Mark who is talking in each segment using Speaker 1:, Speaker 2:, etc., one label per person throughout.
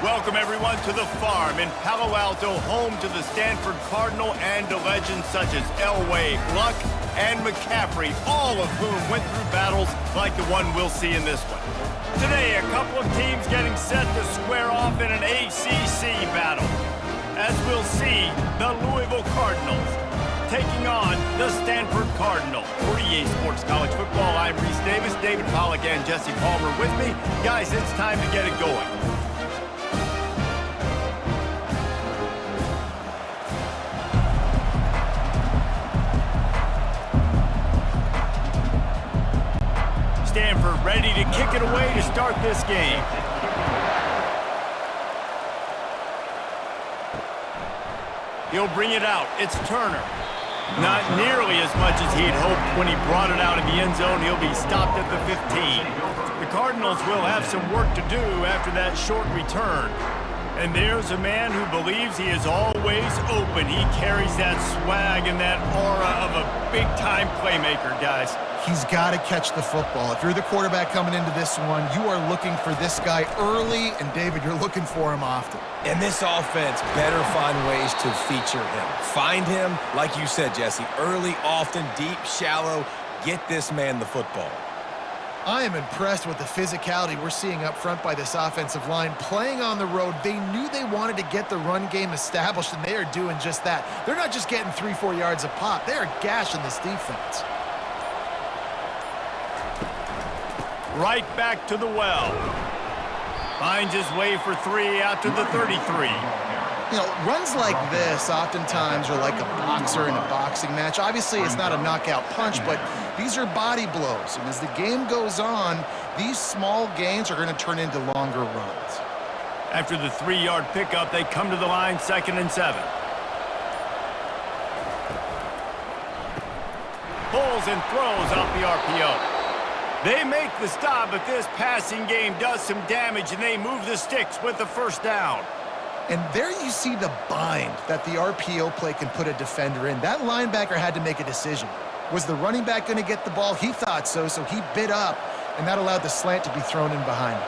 Speaker 1: Welcome, everyone, to the farm in Palo Alto, home to the Stanford Cardinal and to legends such as Elway, Luck, and McCaffrey, all of whom went through battles like the one we'll see in this one. Today, a couple of teams getting set to square off in an ACC battle. As we'll see, the Louisville Cardinals taking on the Stanford Cardinal. For EA Sports College Football, I'm Reese Davis, David Pollack, and Jesse Palmer with me. Guys, it's time to get it going. Stanford ready to kick it away to start this game. He'll bring it out. It's Turner. Not nearly as much as he'd hoped when he brought it out in the end zone. He'll be stopped at the 15. The Cardinals will have some work to do after that short return. And there's a man who believes he is always open. He carries that swag and that aura of a big-time playmaker, guys.
Speaker 2: He's got to catch the football. If you're the quarterback coming into this one, you are looking for this guy early, and David, you're looking for him often.
Speaker 3: And this offense better find ways to feature him. Find him, like you said, Jesse, early, often, deep, shallow. Get this man the football.
Speaker 2: I am impressed with the physicality we're seeing up front by this offensive line. Playing on the road, they knew they wanted to get the run game established, and they are doing just that. They're not just getting 3-4 yards a pop. They are gashing this defense.
Speaker 1: Right back to the well. Finds his way for 3 out to the 33.
Speaker 2: You know, runs like this oftentimes are like a boxer in a boxing match. Obviously, it's not a knockout punch, but these are body blows. And as the game goes on, these small gains are going to turn into longer runs.
Speaker 1: After the 3-yard pickup, they come to the line, 2nd and 7. Pulls and throws off the RPO. They make the stop, but this passing game does some damage, and they move the sticks with the first down.
Speaker 2: And there you see the bind that the RPO play can put a defender in. That linebacker had to make a decision. Was the running back going to get the ball? He thought so, so he bit up, and that allowed the slant to be thrown in behind him.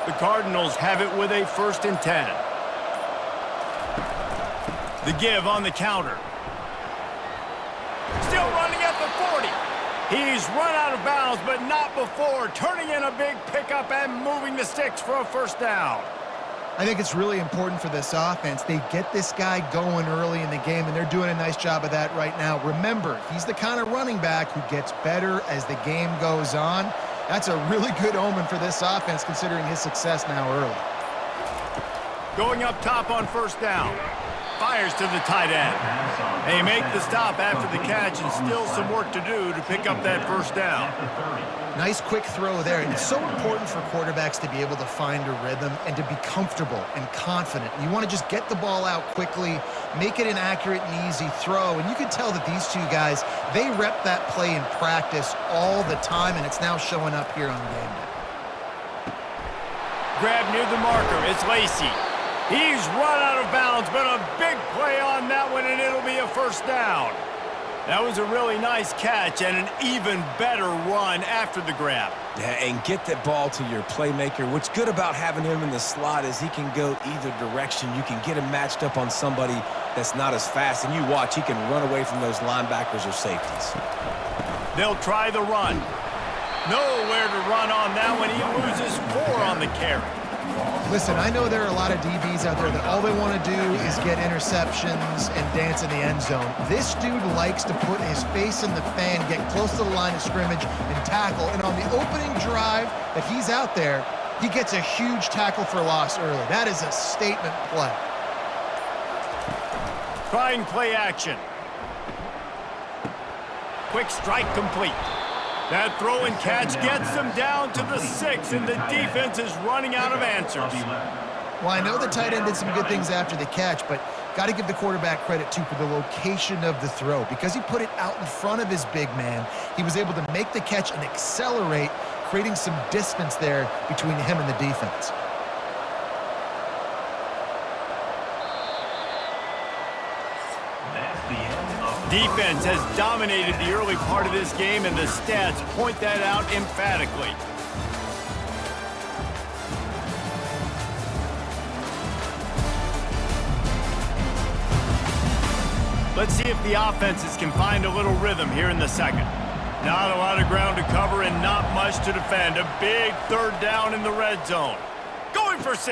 Speaker 1: The Cardinals have it with a 1st and 10. The give on the counter. Still running at the 40. He's run out of bounds, but not before turning in a big pickup and moving the sticks for a first down.
Speaker 2: I think it's really important for this offense. They get this guy going early in the game, and they're doing a nice job of that right now. Remember, he's the kind of running back who gets better as the game goes on. That's a really good omen for this offense, considering his success now early.
Speaker 1: Going up top on first down. Fires to the tight end. They make the stop after the catch, and still some work to do to pick up that first down.
Speaker 2: Nice quick throw there. And it's so important for quarterbacks to be able to find a rhythm and to be comfortable and confident. You want to just get the ball out quickly, make it an accurate and easy throw. And you can tell that these two guys, they rep that play in practice all the time, and it's now showing up here on game day.
Speaker 1: Grab near the marker. It's Lacey. He's run out of bounds, but a big play on that one, and it'll be a first down. That was a really nice catch and an even better run after the grab.
Speaker 3: Yeah, and get that ball to your playmaker. What's good about having him in the slot is he can go either direction. You can get him matched up on somebody that's not as fast, and you watch, he can run away from those linebackers or safeties.
Speaker 1: They'll try the run. Nowhere to run on that one. He loses 4 on the carry.
Speaker 2: Listen, I know there are a lot of DBs out there that all they want to do is get interceptions and dance in the end zone. This dude likes to put his face in the fan, get close to the line of scrimmage, and tackle. And on the opening drive that he's out there, he gets a huge tackle for loss early. That is a statement play.
Speaker 1: Trying play action. Quick strike complete. That throw and catch gets them down to the 6, and the defense is running out of answers.
Speaker 2: Well, I know the tight end did some good things after the catch, but got to give the quarterback credit, too, for the location of the throw. Because he put it out in front of his big man, he was able to make the catch and accelerate, creating some distance there between him and the defense.
Speaker 1: Defense has dominated the early part of this game, and the stats point that out emphatically. Let's see if the offenses can find a little rhythm here in the second. Not a lot of ground to cover and not much to defend. A big third down in the red zone. Going for 6.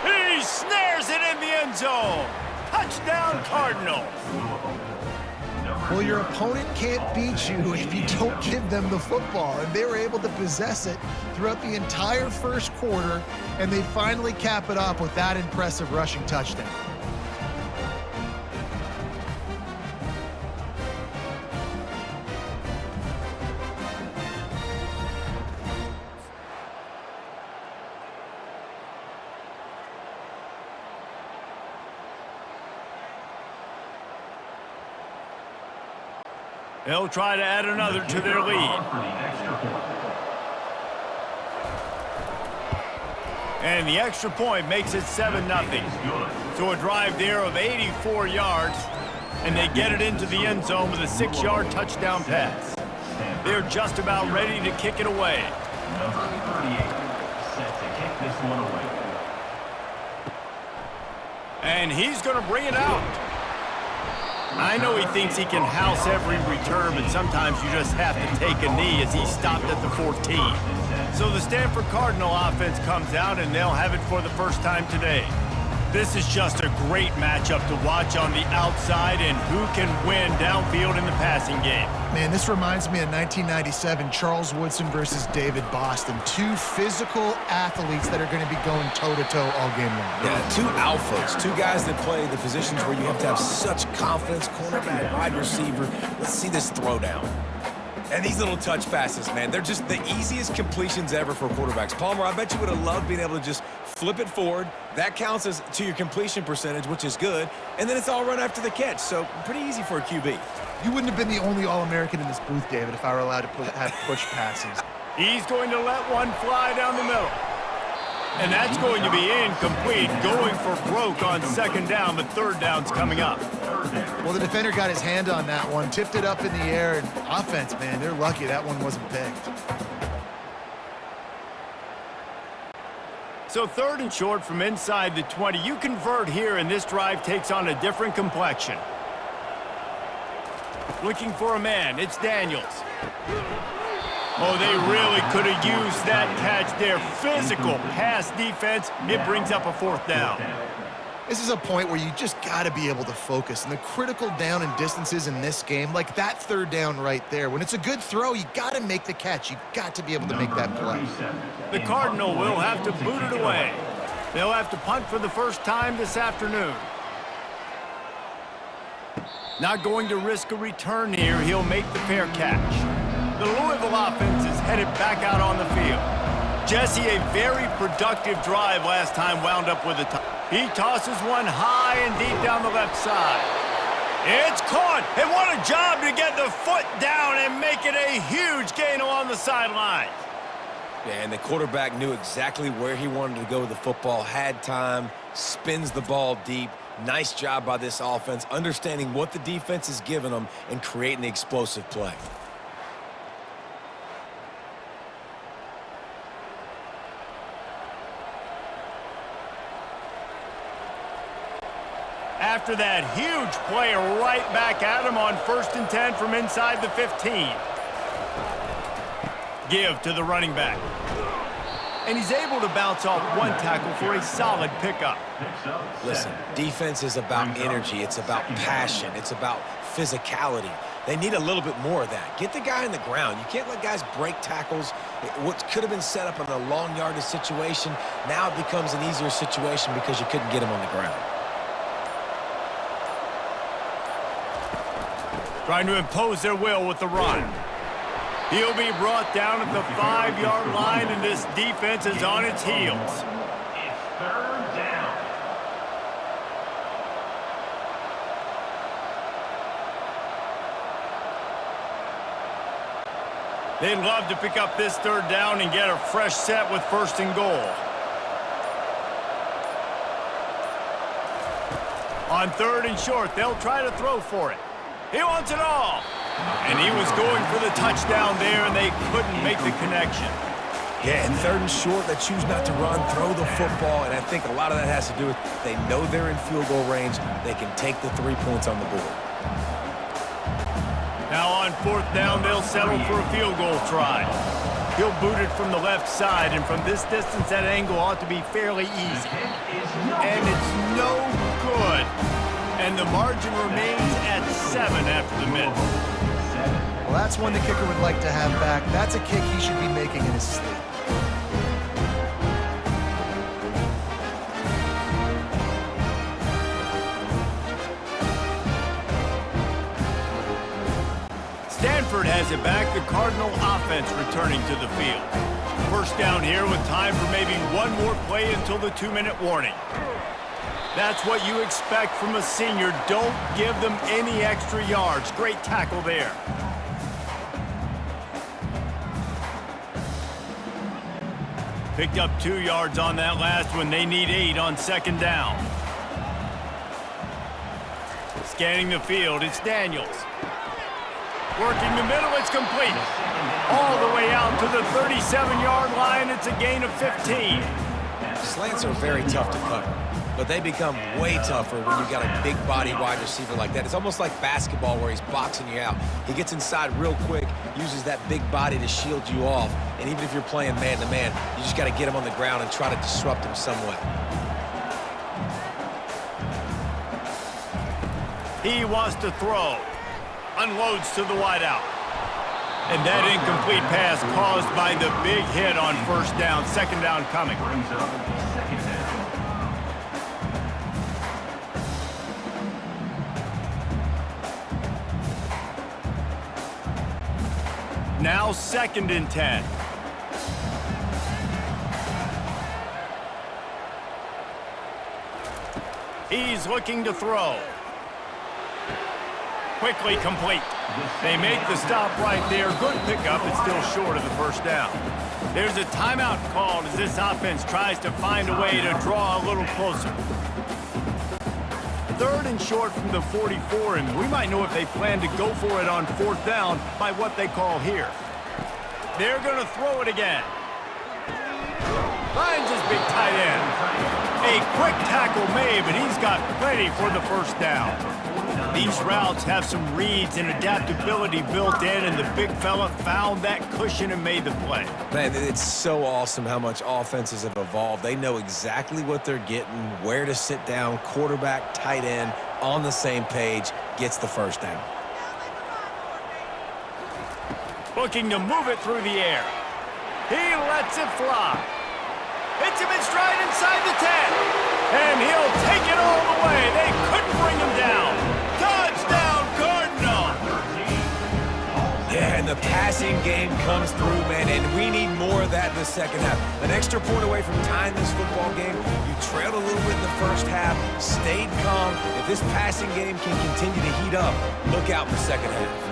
Speaker 1: He snares it in the end zone. Touchdown, Cardinals.
Speaker 2: Well, your opponent can't beat you if you don't give them the football, and they were able to possess it throughout the entire first quarter, and they finally cap it off with that impressive rushing touchdown.
Speaker 1: They'll try to add another to their lead. And the extra point makes it 7-0. So a drive there of 84 yards, and they get it into the end zone with a 6-yard touchdown pass. They're just about ready to kick it away.
Speaker 4: Number 38 set to kick this one away.
Speaker 1: And he's going to bring it out. I know he thinks he can house every return, but sometimes you just have to take a knee as he stopped at the 14. So the Stanford Cardinal offense comes out, and they'll have it for the first time today. This is just a great matchup to watch on the outside, and who can win downfield in the passing game.
Speaker 2: Man, this reminds me of 1997, Charles Woodson versus David Boston. Two physical athletes that are going to be going toe-to-toe all game long.
Speaker 3: Yeah, two alphas, two guys that play the positions where you have to have such confidence, cornerback, wide receiver. Let's see this throwdown. And these little touch passes, man, they're just the easiest completions ever for quarterbacks. Palmer, I bet you would have loved being able to just flip it forward. That counts as to your completion percentage, which is good. And then it's all run after the catch, so pretty easy for a QB.
Speaker 2: You wouldn't have been the only All-American in this booth, David, if I were allowed to have push passes.
Speaker 1: He's going to let one fly down the middle. And that's going to be incomplete, going for broke on second down, but third down's coming up.
Speaker 2: Well, the defender got his hand on that one, tipped it up in the air, and offense, man, they're lucky that one wasn't picked.
Speaker 1: So third and short from inside the 20. You convert here, and this drive takes on a different complexion. Looking for a man, it's Daniels. Oh, they really could have used that catch there. Physical pass defense. It brings up a fourth down.
Speaker 2: This is a point where you just got to be able to focus. And the critical down and distances in this game, like that third down right there, when it's a good throw, you got to make the catch. You got to be able to make that play.
Speaker 1: The Cardinal will have to boot it away. They'll have to punt for the first time this afternoon. Not going to risk a return here. He'll make the fair catch. The Louisville offense is headed back out on the field. Jesse, a very productive drive last time, wound up with a touchdown. He tosses one high and deep down the left side. It's caught, and what a job to get the foot down and make it a huge gain along the sideline.
Speaker 3: Yeah, and the quarterback knew exactly where he wanted to go with the football, had time, spins the ball deep. Nice job by this offense, understanding what the defense is giving them and creating the explosive play.
Speaker 1: After that huge play, right back at him on 1st and 10 from inside the 15. Give to the running back. And he's able to bounce off one tackle for a solid pickup.
Speaker 3: Listen, defense is about energy. It's about passion. It's about physicality. They need a little bit more of that. Get the guy on the ground. You can't let guys break tackles. What could have been set up in a long yardage situation, now it becomes an easier situation because you couldn't get him on the ground.
Speaker 1: Trying to impose their will with the run. He'll be brought down at the 5-yard line, and this defense is on its heels.
Speaker 4: It's third down.
Speaker 1: They'd love to pick up this third down and get a fresh set with 1st and goal. On 3rd and short, they'll try to throw for it. He wants it all. And he was going for the touchdown there, and they couldn't make the connection.
Speaker 3: Yeah, and 3rd and short, they choose not to run, throw the football, and I think a lot of that has to do with they know they're in field goal range. They can take the 3 points on the board.
Speaker 1: Now on 4th down, they'll settle for a field goal try. He'll boot it from the left side, and from this distance, that angle ought to be fairly easy. And it's no good. And the margin remains at 7 after the miss.
Speaker 2: Well, that's one the kicker would like to have back. That's a kick he should be making in his sleep.
Speaker 1: Stanford has it back, the Cardinal offense returning to the field. First down here with time for maybe one more play until the 2-minute warning. That's what you expect from a senior. Don't give them any extra yards. Great tackle there. Picked up 2 yards on that last one. They need 8 on 2nd down. Scanning the field, it's Daniels. Working the middle, it's complete. All the way out to the 37-yard line. It's a gain of 15.
Speaker 3: Slants are very tough to cover, but they become way tougher when you've got a big body wide receiver like that. It's almost like basketball where he's boxing you out. He gets inside real quick, uses that big body to shield you off, and even if you're playing man-to-man, you just got to get him on the ground and try to disrupt him some way.
Speaker 1: He wants to throw. Unloads to the wideout. And that incomplete pass caused by the big hit on 1st down. 2nd down coming. Now 2nd and 10. He's looking to throw. Quickly complete. They make the stop right there. Good pickup. It's still short of the 1st down. There's a timeout called as this offense tries to find a way to draw a little closer. 3rd and short from the 44, and we might know if they plan to go for it on 4th down by what they call here. They're going to throw it again. Finds his big tight end. A quick tackle made, but he's got plenty for the 1st down. These routes have some reads and adaptability built in, and the big fella found that cushion and made the play.
Speaker 3: Man, it's so awesome how much offenses have evolved. They know exactly what they're getting, where to sit down, quarterback, tight end, on the same page, gets the 1st down.
Speaker 1: Looking to move it through the air. He lets it fly. Hits him in stride inside the 10. And he'll take it all the way. They couldn't bring him down. Touchdown, Cardinal!
Speaker 3: Yeah, and the passing game comes through, man, and we need more of that in the 2nd half. An extra point away from tying this football game. You trailed a little bit in the 1st half, stayed calm. If this passing game can continue to heat up, look out in the 2nd half.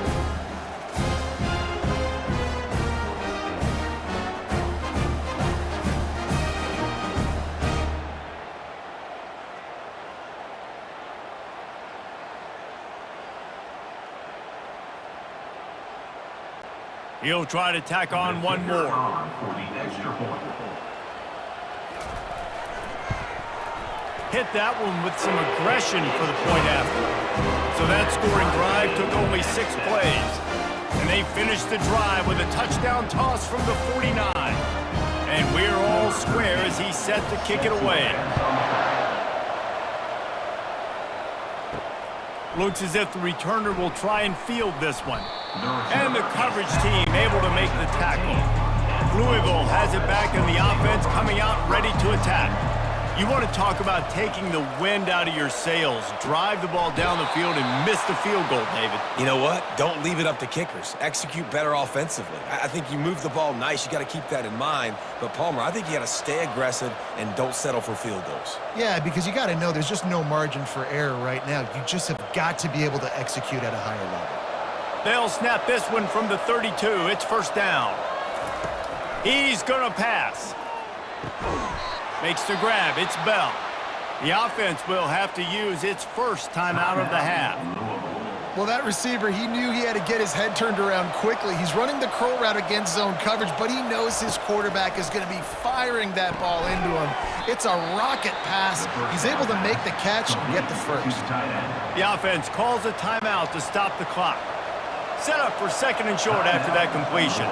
Speaker 1: He'll try to tack on one more. Hit that one with some aggression for the point after. So that scoring drive took only 6 plays. And they finished the drive with a touchdown toss from the 49. And we're all square as he's set to kick it away. Looks as if the returner will try and field this one. And the coverage team able to make the tackle. Louisville has it back in the offense, coming out ready to attack. You want to talk about taking the wind out of your sails. Drive the ball down the field and miss the field goal, David.
Speaker 3: You know what? Don't leave it up to kickers. Execute better offensively. I think you move the ball nice. You got to keep that in mind. But, Palmer, I think you got to stay aggressive and don't settle for field goals. Yeah,
Speaker 2: because you got to know there's just no margin for error right now. You just have got to be able to execute at a higher level.
Speaker 1: They'll snap this one from the 32. It's 1st down. He's going to pass. Makes the grab. It's Bell. The offense will have to use its first timeout of the half.
Speaker 2: Well, that receiver, he knew he had to get his head turned around quickly. He's running the curl route against zone coverage, but he knows his quarterback is going to be firing that ball into him. It's a rocket pass. He's able to make the catch and get the first.
Speaker 1: The offense calls a timeout to stop the clock. Set up for second and short after that completion.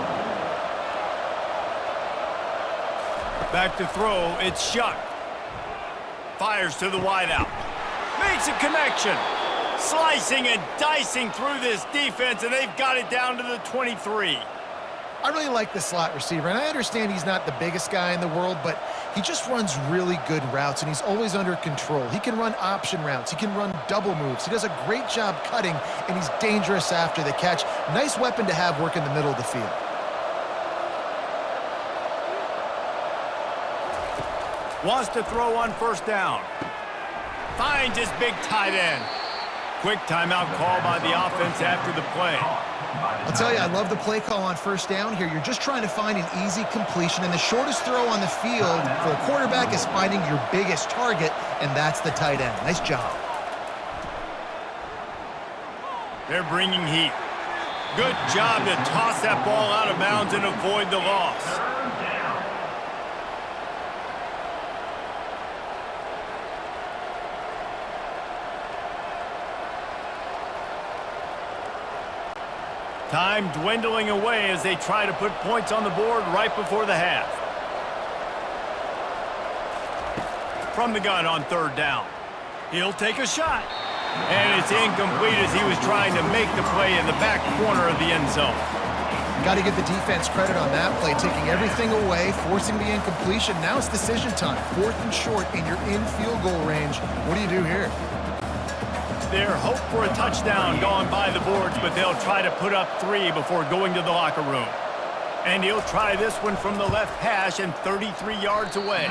Speaker 1: Back to throw, it's Shuck. Fires to the wideout. Makes a connection. Slicing and dicing through this defense, and they've got it down to the 23.
Speaker 2: I really like the slot receiver, and I understand he's not the biggest guy in the world, but he just runs really good routes, and he's always under control. He can run option routes. He can run double moves. He does a great job cutting, and he's dangerous after the catch. Nice weapon to have work in the middle of the field.
Speaker 1: Wants to throw on first down. Finds his big tight end. Quick timeout call by the offense after the play.
Speaker 2: I'll tell you, I love the play call on first down here. You're just trying to find an easy completion, and the shortest throw on the field for a quarterback is finding your biggest target, and that's the tight end. Nice job.
Speaker 1: They're bringing heat. Good job to toss that ball out of bounds and avoid the loss. Time dwindling away as they try to put points on the board right before the half. From the gun on third down. He'll take a shot. And it's incomplete as he was trying to make the play in the back corner of the end zone.
Speaker 2: Got to give the defense credit on that play, taking everything away, forcing the incompletion. Now it's decision time. 4th and short, and you're in field goal range. What do you do here?
Speaker 1: Their hope for a touchdown gone by the boards, but they'll try to put up 3 before going to the locker room. And he'll try this one from the left hash and 33 yards away.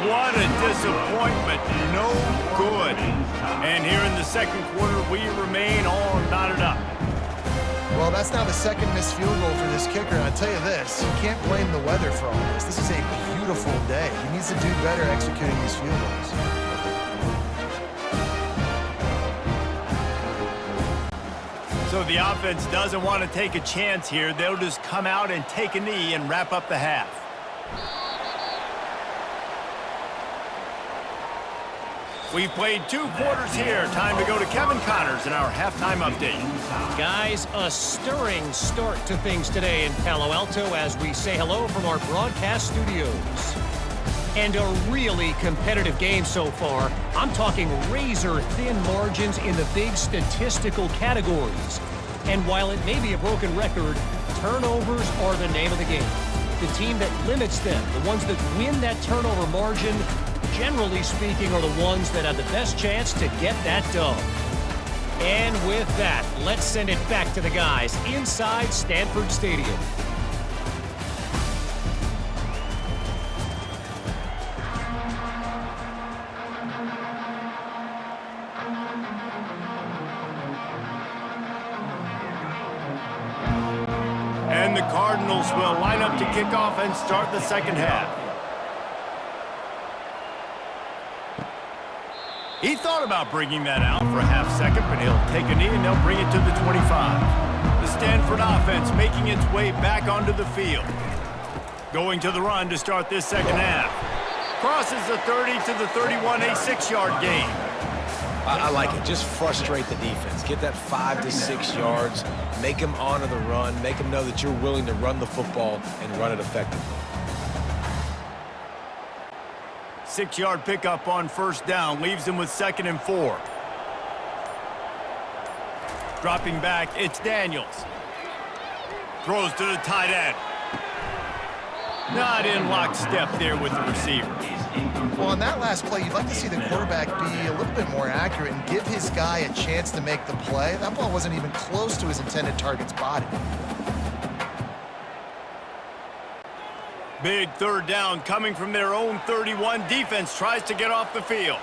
Speaker 1: What a disappointment. No good. And here in the second quarter, we remain all knotted up.
Speaker 2: Well, that's now the second missed field goal for this kicker. And I'll tell you this, you can't blame the weather for all this. This is a beautiful day. He needs to do better executing these field goals.
Speaker 1: So the offense doesn't want to take a chance here. They'll just come out and take a knee and wrap up the half. We've played 2 quarters here. Time to go to Kevin Connors in our halftime update.
Speaker 5: Guys, a stirring start to things today in Palo Alto as we say hello from our broadcast studios. And a really competitive game so far. I'm talking razor-thin margins in the big statistical categories. And while it may be a broken record, turnovers are the name of the game. The team that limits them, the ones that win that turnover margin, generally speaking, are the ones that have the best chance to get that dub. And with that, let's send it back to the guys inside Stanford Stadium.
Speaker 1: And the Cardinals will line up to kick off and start the second half. He thought about bringing that out for a half second, but he'll take a knee and they'll bring it to the 25. The Stanford offense making its way back onto the field. Going to the run to start this second half. Crosses the 30 to the 31, a 6-yard gain.
Speaker 3: I like it. Just frustrate the defense. Get that 5 to 6 yards. Make them honor the run. Make them know that you're willing to run the football and run it effectively.
Speaker 1: 6-yard pickup on first down leaves him with 2nd and 4. Dropping back, it's Daniels. Throws to the tight end. Not in lockstep there with the receiver.
Speaker 2: Well, on that last play, you'd like to see the quarterback be a little bit more accurate and give his guy a chance to make the play. That ball wasn't even close to his intended target's body.
Speaker 1: Big third down coming from their own 31. Defense tries to get off the field.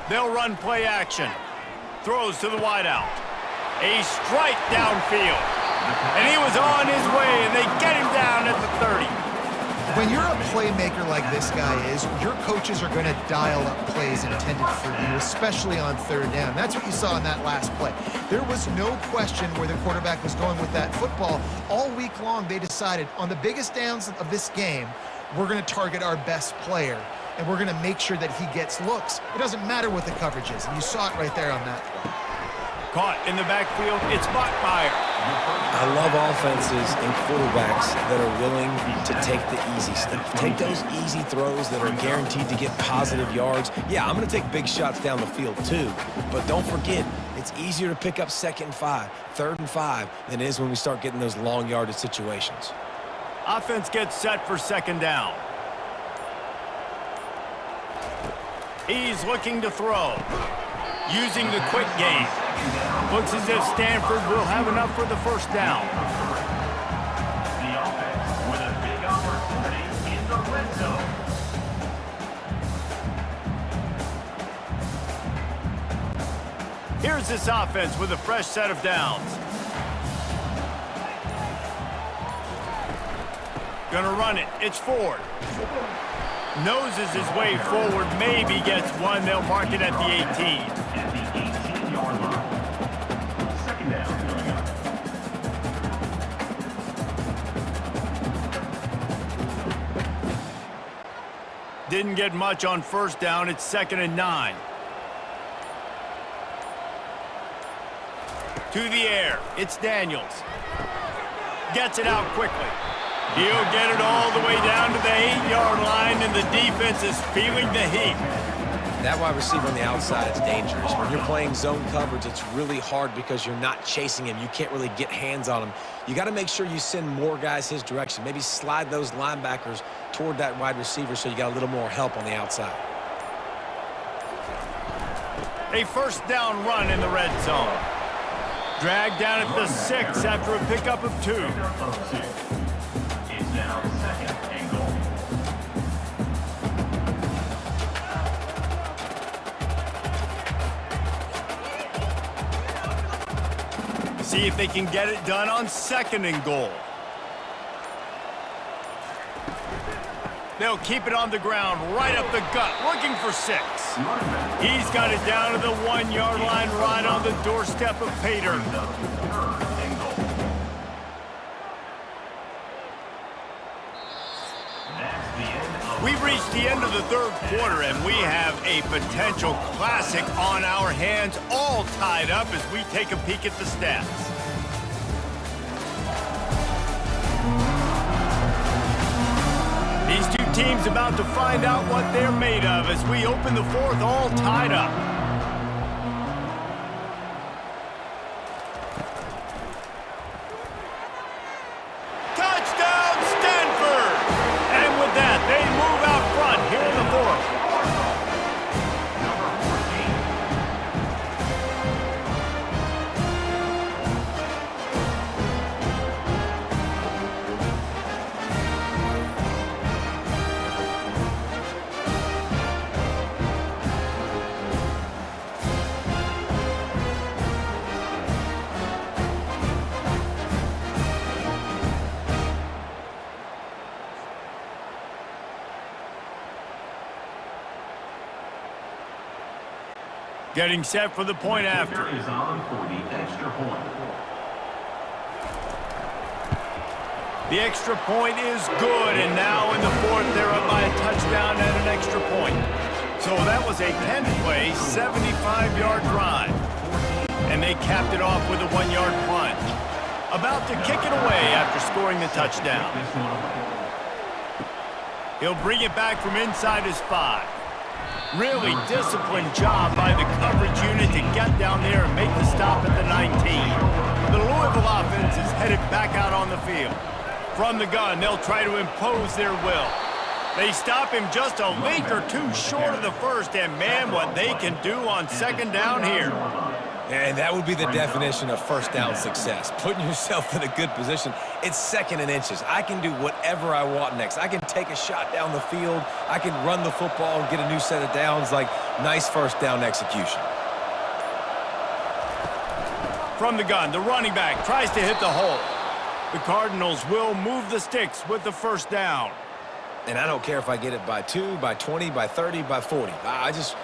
Speaker 1: They'll run play action. Throws to the wideout. A strike downfield. And he was on his way, and they get him down at the 30.
Speaker 2: When you're a playmaker like this guy is, your coaches are going to dial up plays intended for you, especially on third down. That's what you saw in that last play. There was no question where the quarterback was going with that football. All week long, they decided on the biggest downs of this game, we're going to target our best player, and we're going to make sure that he gets looks. It doesn't matter what the coverage is, and you saw it right there on that play.
Speaker 1: Caught in the backfield, it's Bachmeier.
Speaker 3: I love offenses and quarterbacks that are willing to take the easy stuff. Take those easy throws that are guaranteed to get positive yards. Yeah, I'm going to take big shots down the field too, but don't forget, it's easier to pick up 2nd and 5, 3rd and 5 than it is when we start getting those long yardage situations.
Speaker 1: Offense gets set for 2nd down. He's looking to throw. Using the quick game. Looks as if Stanford will have enough for the 1st down.
Speaker 4: The offense with a big opportunity in the red zone.
Speaker 1: Here's this offense with a fresh set of downs. Gonna run it. It's Ford. Noses his way forward, maybe gets one. They'll mark it at the 18.
Speaker 4: At the 18-yard line. 2nd down coming up.
Speaker 1: Didn't get much on 1st down. It's 2nd and 9. To the air. It's Daniels. Gets it out quickly. He'll get it all the way down to the 8-yard line, and the defense is feeling the heat.
Speaker 3: That wide receiver on the outside is dangerous. When you're playing zone coverage, it's really hard because you're not chasing him. You can't really get hands on him. You got to make sure you send more guys his direction. Maybe slide those linebackers toward that wide receiver so you got a little more help on the outside.
Speaker 1: A 1st down run in the red zone. Dragged down at the 6 after a pickup of 2.
Speaker 4: It's now 2nd and goal.
Speaker 1: See if they can get it done on 2nd and goal. They'll keep it on the ground, right up the gut, looking for 6. He's got it down to the 1-yard line, right on the doorstep of Pater. We've reached the end of the 3rd quarter, and we have a potential classic on our hands, all tied up as we take a peek at the stats. These two teams about to find out what they're made of as we open the 4th, all tied up. Touchdown, Stanford! And with that, they move out front here in the 4th.
Speaker 4: Number
Speaker 1: Getting set for the point after.
Speaker 4: Kicker is on for the extra point.
Speaker 1: The extra point is good, and now in the 4th, they're up by a touchdown and an extra point. So that was a 10-play, 75-yard drive. And they capped it off with a 1-yard plunge. About to kick it away after scoring the touchdown. He'll bring it back from inside his 5. Really disciplined job by the coverage unit to get down there and make the stop at the 19. The Louisville offense is headed back out on the field. From the gun, they'll try to impose their will. They stop him just a link or two short of the 1st, and man, what they can do on 2nd down here.
Speaker 3: And that would be the definition of 1st down success. Putting yourself in a good position. It's 2nd and inches. I can do whatever I want next. I can take a shot down the field. I can run the football and get a new set of downs. Like, nice 1st down execution.
Speaker 1: From the gun, the running back tries to hit the hole. The Cardinals will move the sticks with the 1st down.
Speaker 3: And I don't care if I get it by 2, by 20, by 30, by 40. I just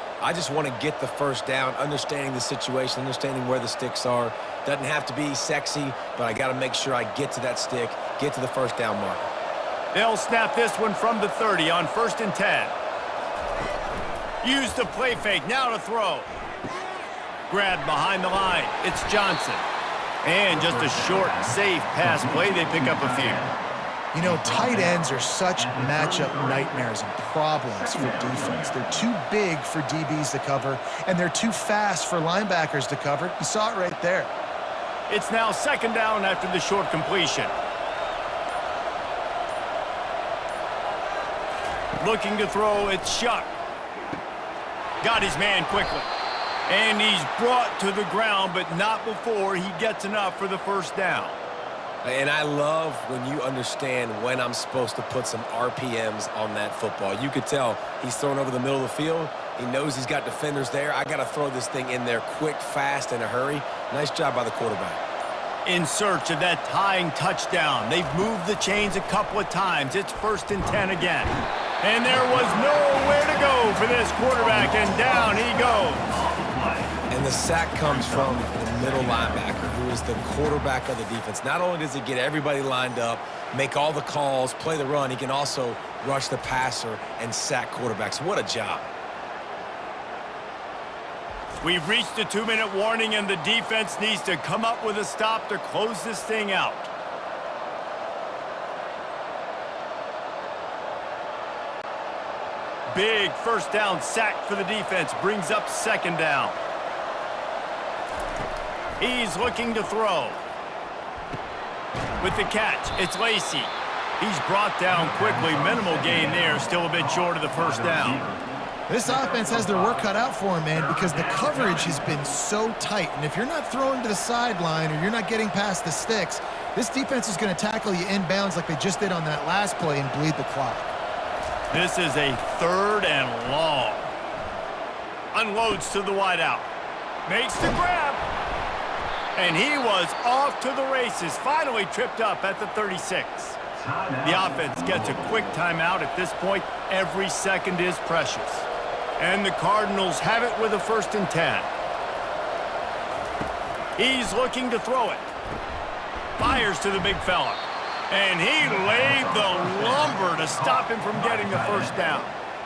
Speaker 3: want to get the first down, understanding the situation, understanding where the sticks are. Doesn't have to be sexy, but I got to make sure I get to that stick, get to the first down marker.
Speaker 1: They'll snap this one from the 30 on 1st and 10. Use the play fake, now to throw. Grabbed behind the line, it's Johnson. And just a short, safe pass play, they pick up a few.
Speaker 2: You know, tight ends are such matchup nightmares and problems for defense. They're too big for DBs to cover, and they're too fast for linebackers to cover. You saw it right there.
Speaker 1: It's now 2nd down after the short completion. Looking to throw, it's Shuck. Got his man quickly. And he's brought to the ground, but not before he gets enough for the first down.
Speaker 3: And I love when you understand when I'm supposed to put some RPMs on that football. You could tell he's thrown over the middle of the field. He knows he's got defenders there. I got to throw this thing in there quick, fast, in a hurry. Nice job by the quarterback.
Speaker 1: In search of that tying touchdown. They've moved the chains a couple of times. It's 1st and 10 again. And there was nowhere to go for this quarterback, and down he goes.
Speaker 3: And the sack comes from the middle linebacker, who is the quarterback of the defense. Not only does he get everybody lined up, make all the calls, play the run, he can also rush the passer and sack quarterbacks. What a job.
Speaker 1: We've reached a 2-minute warning, and the defense needs to come up with a stop to close this thing out. Big first down sack for the defense, brings up 2nd down. He's looking to throw. With the catch, it's Lacey. He's brought down quickly. Minimal gain there, still a bit short of the first down.
Speaker 2: This offense has their work cut out for them, man, because the coverage has been so tight. And if you're not throwing to the sideline or you're not getting past the sticks, this defense is going to tackle you inbounds like they just did on that last play and bleed the clock.
Speaker 1: This is a 3rd and long. Unloads to the wideout. Makes the grab. And he was off to the races. Finally tripped up at the 36. The offense gets a quick timeout at this point. Every second is precious. And the Cardinals have it with a 1st and 10. He's looking to throw it. Fires to the big fella. And he laid the lumber to stop him from getting the first down.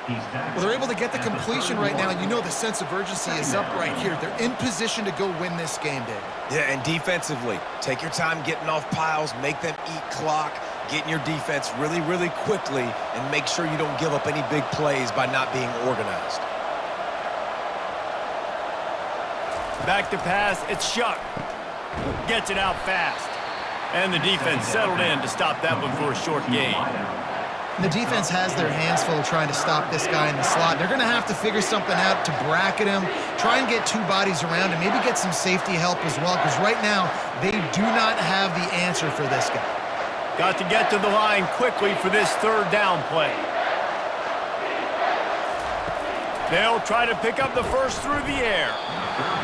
Speaker 2: Well, they're able to get the completion right now. You know the sense of urgency is up right here. They're in position to go win this game, David.
Speaker 3: Yeah, and defensively, take your time getting off piles, make them eat clock, get in your defense really, really quickly, and make sure you don't give up any big plays by not being organized.
Speaker 1: Back to pass, it's Shuck. Gets it out fast. And the defense settled in to stop that one for a short gain.
Speaker 2: The defense has their hands full trying to stop this guy in the slot. They're going to have to figure something out to bracket him, try and get 2 bodies around him, maybe get some safety help as well, because right now they do not have the answer for this guy.
Speaker 1: Got to get to the line quickly for this 3rd down play. They'll try to pick up the first through the air.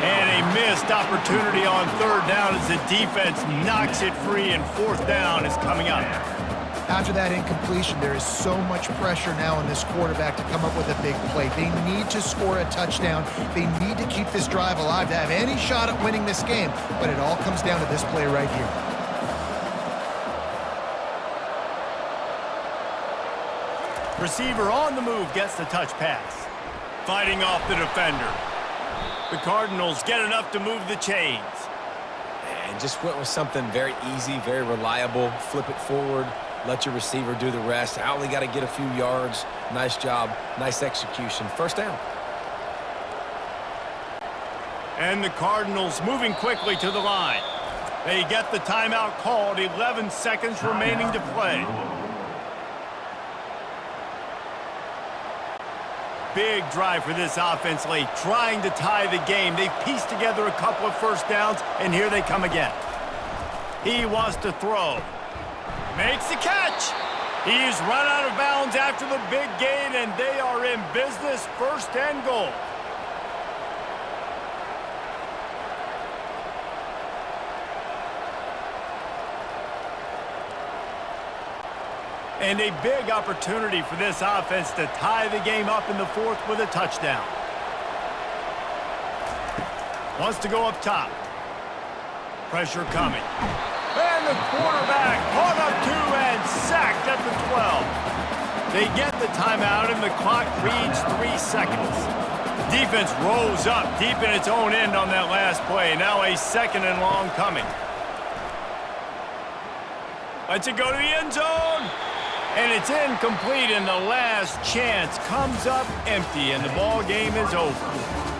Speaker 1: And a missed opportunity on 3rd down as the defense knocks it free, and 4th down is coming up.
Speaker 2: After that incompletion, there is so much pressure now on this quarterback to come up with a big play. They need to score a touchdown. They need to keep this drive alive to have any shot at winning this game, but it all comes down to this play right here.
Speaker 1: Receiver on the move gets the touch pass. Fighting off the defender. The Cardinals get enough to move the chains.
Speaker 3: And just went with something very easy, very reliable. Flip it forward, let your receiver do the rest. I only got to get a few yards. Nice job, nice execution. First down.
Speaker 1: And the Cardinals moving quickly to the line. They get the timeout called, 11 seconds remaining to play. Big drive for this offense late, trying to tie the game. They've pieced together a couple of first downs, and here they come again. He wants to throw. Makes the catch. He's run out of bounds after the big gain, and they are in business, 1st and goal. And a big opportunity for this offense to tie the game up in the fourth with a touchdown. Wants to go up top. Pressure coming. And the quarterback caught up to and sacked at the 12. They get the timeout and the clock reads 3 seconds. Defense rolls up deep in its own end on that last play. Now a 2nd and long coming. Lets it go to the end zone. And it's incomplete, and the last chance comes up empty, and the ball game is over.